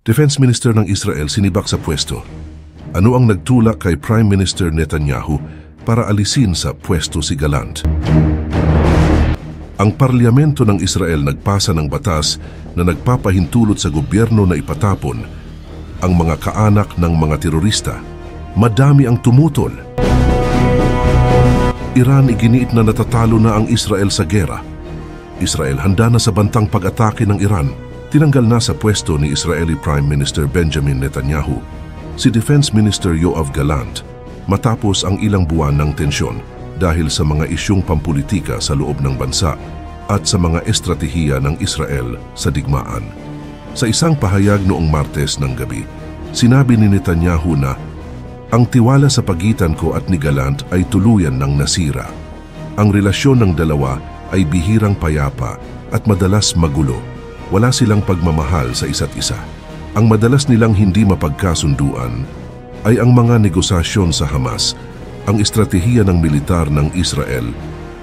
Defense Minister ng Israel sinibak sa pwesto. Ano ang nagtulak kay Prime Minister Netanyahu para alisin sa pwesto si Gallant? Ang parlamento ng Israel nagpasa ng batas na nagpapahintulot sa gobyerno na ipatapon ang mga kaanak ng mga terorista. Madami ang tumutol. Iran iginiit na natatalo na ang Israel sa gera. Israel handa na sa bantang pag-atake ng Iran. Tinanggal na sa pwesto ni Israeli Prime Minister Benjamin Netanyahu si Defense Minister Yoav Gallant matapos ang ilang buwan ng tensyon dahil sa mga isyung pampulitika sa loob ng bansa at sa mga estratehiya ng Israel sa digmaan. Sa isang pahayag noong Martes ng gabi, sinabi ni Netanyahu na ang tiwala sa pagitan ko at ni Gallant ay tuluyan ng nasira. Ang relasyon ng dalawa ay bihirang payapa at madalas magulo. Wala silang pagmamahal sa isa't isa. Ang madalas nilang hindi mapagkasunduan ay ang mga negosasyon sa Hamas, ang estratehiya ng militar ng Israel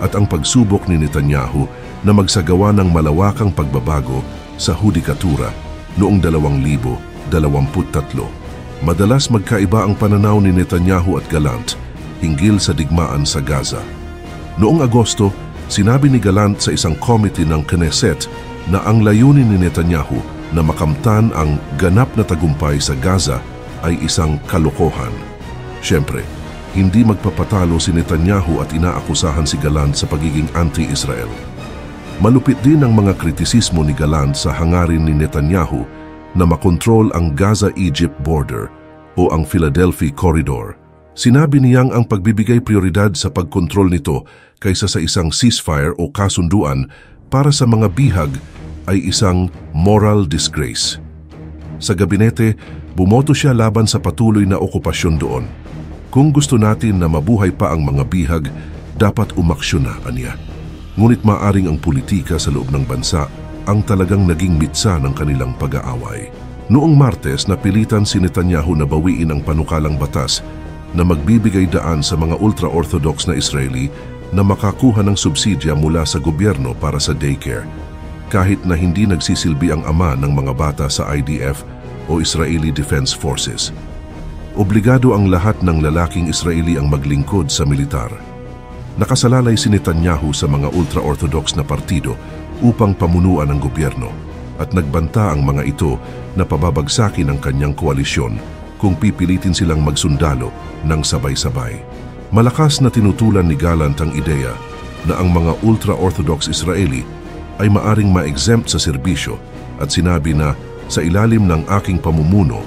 at ang pagsubok ni Netanyahu na magsagawa ng malawakang pagbabago sa hudikatura noong 2023. Madalas magkaiba ang pananaw ni Netanyahu at Gallant hinggil sa digmaan sa Gaza. Noong Agosto, sinabi ni Gallant sa isang committee ng Knesset na ang layunin ni Netanyahu na makamtan ang ganap na tagumpay sa Gaza ay isang kalokohan. Siyempre, hindi magpapatalo si Netanyahu at inaakusahan si Gallant sa pagiging anti-Israel. Malupit din ang mga kritisismo ni Gallant sa hangarin ni Netanyahu na makontrol ang Gaza-Egypt border o ang Philadelphia Corridor. Sinabi niyang ang pagbibigay prioridad sa pagkontrol nito kaysa sa isang ceasefire o kasunduan para sa mga bihag ay isang moral disgrace. Sa gabinete, bumoto siya laban sa patuloy na okupasyon doon. Kung gusto natin na mabuhay pa ang mga bihag, dapat umaksyon na, aniya. Ngunit maaring ang politika sa loob ng bansa ang talagang naging mitsa ng kanilang pag-aaway. Noong Martes, napilitan si Netanyahu na bawiin ang panukalang batas na magbibigay daan sa mga ultra-orthodox na Israeli na makakuha ng subsidya mula sa gobyerno para sa daycare, kahit na hindi nagsisilbi ang ama ng mga bata sa IDF o Israeli Defense Forces. Obligado ang lahat ng lalaking Israeli ang maglingkod sa militar. Nakasalalay si Netanyahu sa mga ultra-orthodox na partido upang pamunuan ang gobyerno at nagbanta ang mga ito na pababagsakin ang kanyang koalisyon kung pipilitin silang magsundalo ng sabay-sabay. Malakas na tinutulan ni Gallant ang ideya na ang mga ultra-orthodox Israeli ay maaring ma-exempt sa serbisyo at sinabi na sa ilalim ng aking pamumuno,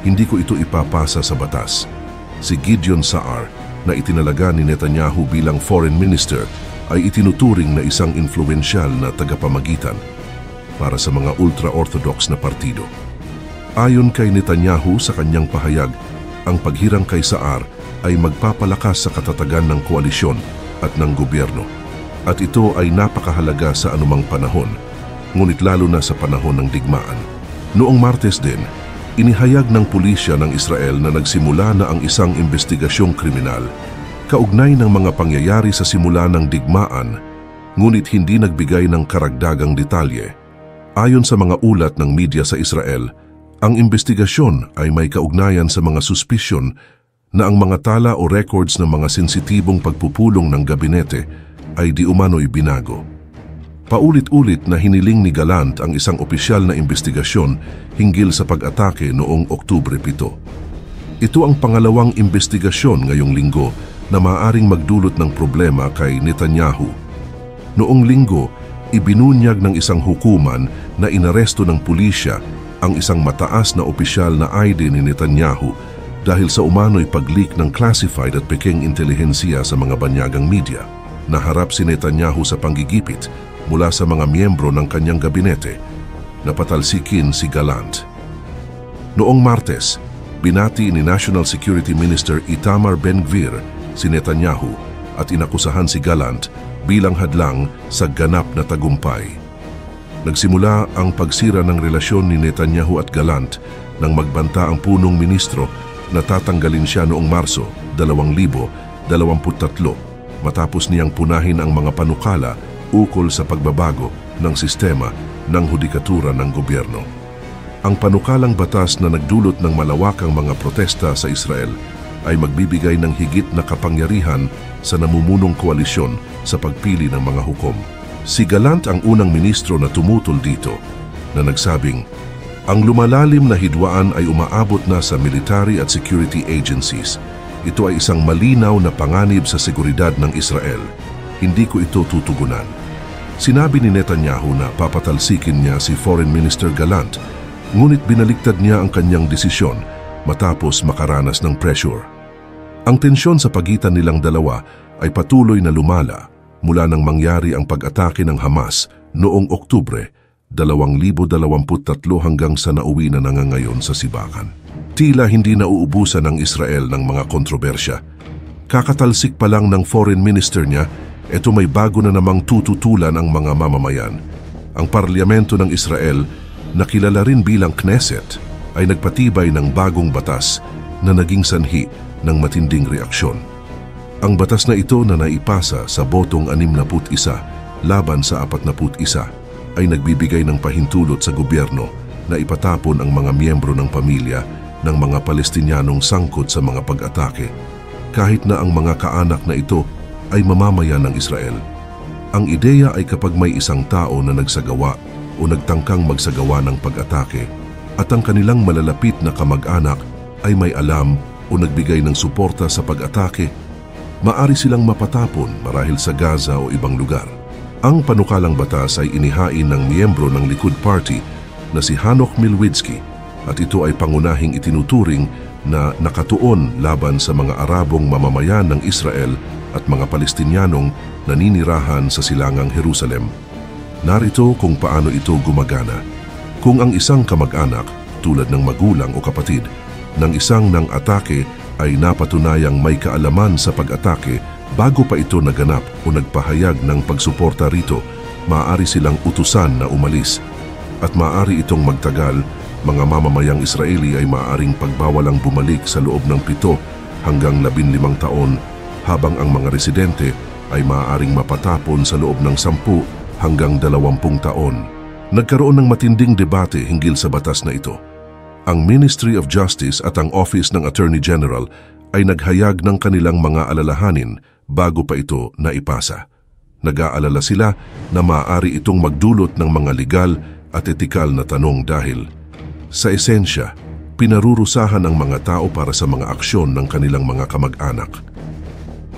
hindi ko ito ipapasa sa batas. Si Gideon Saar na itinalaga ni Netanyahu bilang foreign minister ay itinuturing na isang influensyal na tagapamagitan para sa mga ultra-orthodox na partido. Ayon kay Netanyahu sa kanyang pahayag, ang paghirang kay Saar ay magpapalakas sa katatagan ng koalisyon at ng gobyerno. At ito ay napakahalaga sa anumang panahon, ngunit lalo na sa panahon ng digmaan. Noong Martes din, inihayag ng pulisya ng Israel na nagsimula na ang isang investigasyong kriminal kaugnay ng mga pangyayari sa simula ng digmaan, ngunit hindi nagbigay ng karagdagang detalye. Ayon sa mga ulat ng media sa Israel, ang investigasyon ay may kaugnayan sa mga suspisyon na ang mga tala o records ng mga sensitibong pagpupulong ng gabinete ay di umano'y binago. Paulit-ulit na hiniling ni Gallant ang isang opisyal na investigasyon hinggil sa pag-atake noong Oktubre 7. Ito ang pangalawang investigasyon ngayong linggo na maaaring magdulot ng problema kay Netanyahu. Noong linggo, ibinunyag ng isang hukuman na inaresto ng pulisya ang isang mataas na opisyal na ID ni Netanyahu dahil sa umano'y pag-leak ng classified at peking intelihensiya sa mga banyagang media. Naharap si Netanyahu sa panggigipit mula sa mga miyembro ng kanyang gabinete na patalsikin si Gallant. Noong Martes, binati ni National Security Minister Itamar Ben-Gvir si Netanyahu at inakusahan si Gallant bilang hadlang sa ganap na tagumpay. Nagsimula ang pagsira ng relasyon ni Netanyahu at Gallant nang magbanta ang punong ministro na tatanggalin siya noong Marso 2023 matapos niyang punahin ang mga panukala ukol sa pagbabago ng sistema ng hudikatura ng gobyerno. Ang panukalang batas na nagdulot ng malawakang mga protesta sa Israel ay magbibigay ng higit na kapangyarihan sa namumunong koalisyon sa pagpili ng mga hukom. Si Gallant ang unang ministro na tumutol dito, na nagsabing, ang lumalalim na hidwaan ay umaabot na sa military at security agencies. Ito ay isang malinaw na panganib sa seguridad ng Israel. Hindi ko ito tutugunan. Sinabi ni Netanyahu na papatalsikin niya si Foreign Minister Gallant, ngunit binaliktad niya ang kanyang desisyon matapos makaranas ng pressure. Ang tensyon sa pagitan nilang dalawa ay patuloy na lumala mula nang mangyari ang pag-atake ng Hamas noong Oktubre 2023 hanggang sa nauwi na nangangayon sa sibakan. Tila hindi nauubusan ng Israel ng mga kontrobersya. Kakatalsik pa lang ng foreign minister niya, eto may bago na namang tututulan ang mga mamamayan. Ang parlamento ng Israel, na kilala rin bilang Knesset, ay nagpatibay ng bagong batas na naging sanhi ng matinding reaksyon. Ang batas na ito na naipasa sa botong 61 laban sa 41 ay nagbibigay ng pahintulot sa gobyerno na ipatapon ang mga miyembro ng pamilya ng mga Palestinyanong sangkot sa mga pag-atake, kahit na ang mga kaanak na ito ay mamamayan ng Israel. Ang ideya ay kapag may isang tao na nagsagawa o nagtangkang magsagawa ng pag-atake at ang kanilang malalapit na kamag-anak ay may alam o nagbigay ng suporta sa pag-atake, maari silang mapatapon marahil sa Gaza o ibang lugar. Ang panukalang batas ay inihain ng miyembro ng Likud Party na si Hanoch Milwitsky at ito ay pangunahing itinuturing na nakatuon laban sa mga Arabong mamamayan ng Israel at mga Palestinyanong naninirahan sa silangang Jerusalem. Narito kung paano ito gumagana. Kung ang isang kamag-anak, tulad ng magulang o kapatid, ng isang nang atake ay napatunayang may kaalaman sa pag-atake bago pa ito naganap o nagpahayag ng pagsuporta rito, maaari silang utusan na umalis. At maaari itong magtagal, mga mamamayang Israeli ay maaaring pagbawalang bumalik sa loob ng 7 hanggang 15 taon, habang ang mga residente ay maaaring mapatapon sa loob ng 10 hanggang 20 taon. Nagkaroon ng matinding debate hinggil sa batas na ito. Ang Ministry of Justice at ang Office ng Attorney General ay naghayag ng kanilang mga alalahanin bago pa ito naipasa. Nag-aalala sila na maaari itong magdulot ng mga legal at etikal na tanong dahil, sa esensya, pinarurusahan ang mga tao para sa mga aksyon ng kanilang mga kamag-anak.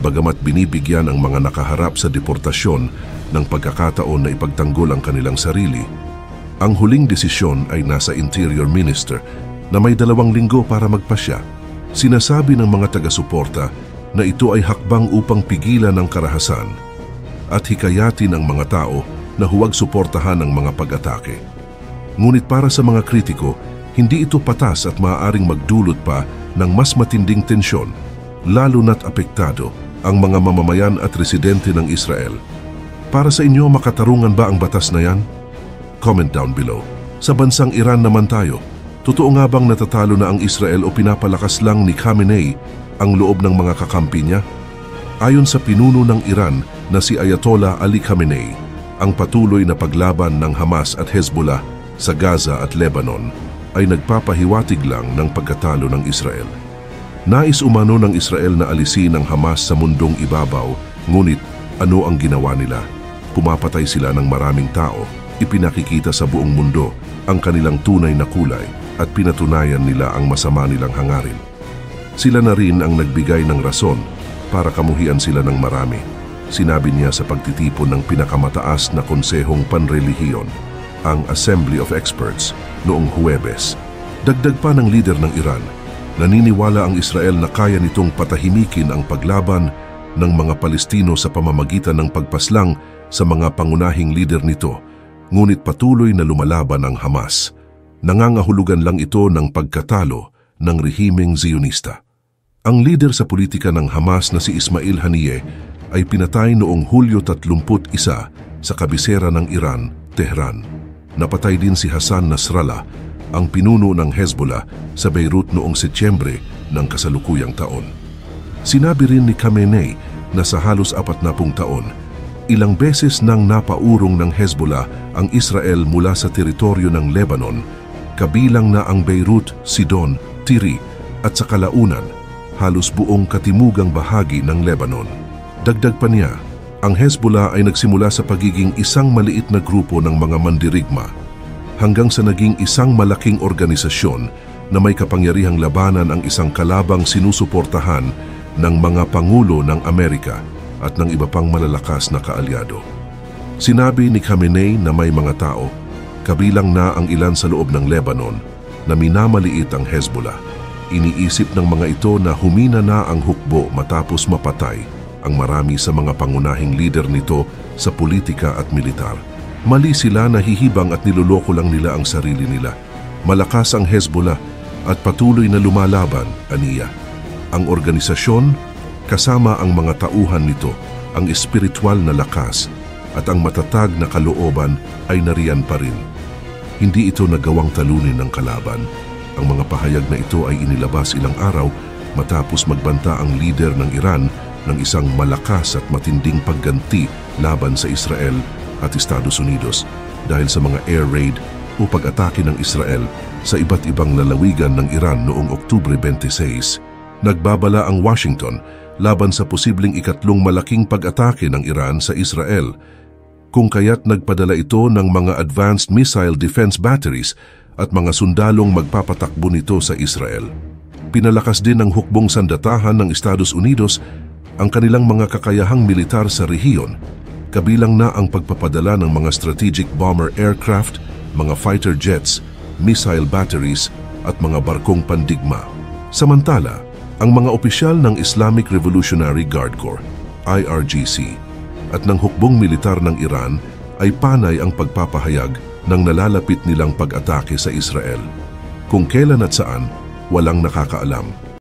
Bagamat binibigyan ang mga nakaharap sa deportasyon ng pagkakataon na ipagtanggol ang kanilang sarili, ang huling desisyon ay nasa Interior Minister na may 2 linggo para magpasya. Sinasabi ng mga taga-suporta na ito ay hakbang upang pigilan ang karahasan at hikayatin ang mga tao na huwag suportahan ang mga pag-atake. Ngunit para sa mga kritiko, hindi ito patas at maaaring magdulot pa ng mas matinding tensyon, lalo na't apektado ang mga mamamayan at residente ng Israel. Para sa inyo, makatarungan ba ang batas na yan? Comment down below. Sa bansang Iran naman tayo, totoo nga bang natatalo na ang Israel o pinapalakas lang ni Khamenei ang loob ng mga kakampi niya? Ayon sa pinuno ng Iran na si Ayatollah Ali Khamenei, ang patuloy na paglaban ng Hamas at Hezbollah sa Gaza at Lebanon ay nagpapahiwatig lang ng pagkatalo ng Israel. Nais umano ng Israel na alisin ang Hamas sa mundong ibabaw, ngunit ano ang ginawa nila? Pumapatay sila ng maraming tao, ipinakikita sa buong mundo ang kanilang tunay na kulay at pinatunayan nila ang masama nilang hangarin. Sila na rin ang nagbigay ng rason para kamuhian sila ng marami. Sinabi niya sa pagtitipon ng pinakamataas na konsehong panrelihiyon, ang Assembly of Experts, noong Huwebes. Dagdag pa ng leader ng Iran, naniniwala ang Israel na kaya nitong patahimikin ang paglaban ng mga Palestino sa pamamagitan ng pagpaslang sa mga pangunahing leader nito, ngunit patuloy na lumalaban ang Hamas. Nangangahulugan lang ito ng pagkatalo ng rehimeng Zionista. Ang leader sa politika ng Hamas na si Ismail Haniyeh ay pinatay noong Hulyo 31 sa kabisera ng Iran, Tehran. Napatay din si Hassan Nasrallah, ang pinuno ng Hezbollah sa Beirut noong Setyembre ng kasalukuyang taon. Sinabi rin ni Khamenei na sa halos 40 taon, ilang beses nang napaurong ng Hezbollah ang Israel mula sa teritoryo ng Lebanon kabilang na ang Beirut, Sidon, Tiri at sa kalaunan, halos buong katimugang bahagi ng Lebanon. Dagdag pa niya, ang Hezbollah ay nagsimula sa pagiging isang maliit na grupo ng mga mandirigma hanggang sa naging isang malaking organisasyon na may kapangyarihang labanan ang isang kalabang sinusuportahan ng mga pangulo ng Amerika at ng iba pang malalakas na kaalyado. Sinabi ni Khamenei na may mga tao, kabilang na ang ilan sa loob ng Lebanon, na minamaliit ang Hezbollah. Iniisip ng mga ito na humina na ang hukbo matapos mapatay ang marami sa mga pangunahing lider nito sa politika at militar. Mali sila, nahihibang at niloloko lang nila ang sarili nila. Malakas ang Hezbollah at patuloy na lumalaban, aniya. Ang organisasyon, kasama ang mga tauhan nito, ang espiritual na lakas at ang matatag na kalooban ay nariyan pa rin. Hindi ito nagawang talunin ng kalaban. Ang mga pahayag na ito ay inilabas ilang araw matapos magbanta ang lider ng Iran ng isang malakas at matinding pagganti laban sa Israel at Estados Unidos dahil sa mga air raid o pag-atake ng Israel sa iba't ibang lalawigan ng Iran noong Oktubre 26. Nagbabala ang Washington laban sa posibleng ikatlong malaking pag-atake ng Iran sa Israel, kung kaya't nagpadala ito ng mga advanced missile defense batteries at mga sundalong magpapatakbo nito sa Israel. Pinalakas din ng hukbong sandatahan ng Estados Unidos ang kanilang mga kakayahang militar sa rehiyon, kabilang na ang pagpapadala ng mga strategic bomber aircraft, mga fighter jets, missile batteries at mga barkong pandigma. Samantala, ang mga opisyal ng Islamic Revolutionary Guard Corps, IRGC, at ng hukbong militar ng Iran ay panay ang pagpapahayag ng nalalapit nilang pag-atake sa Israel. Kung kailan at saan, walang nakakaalam.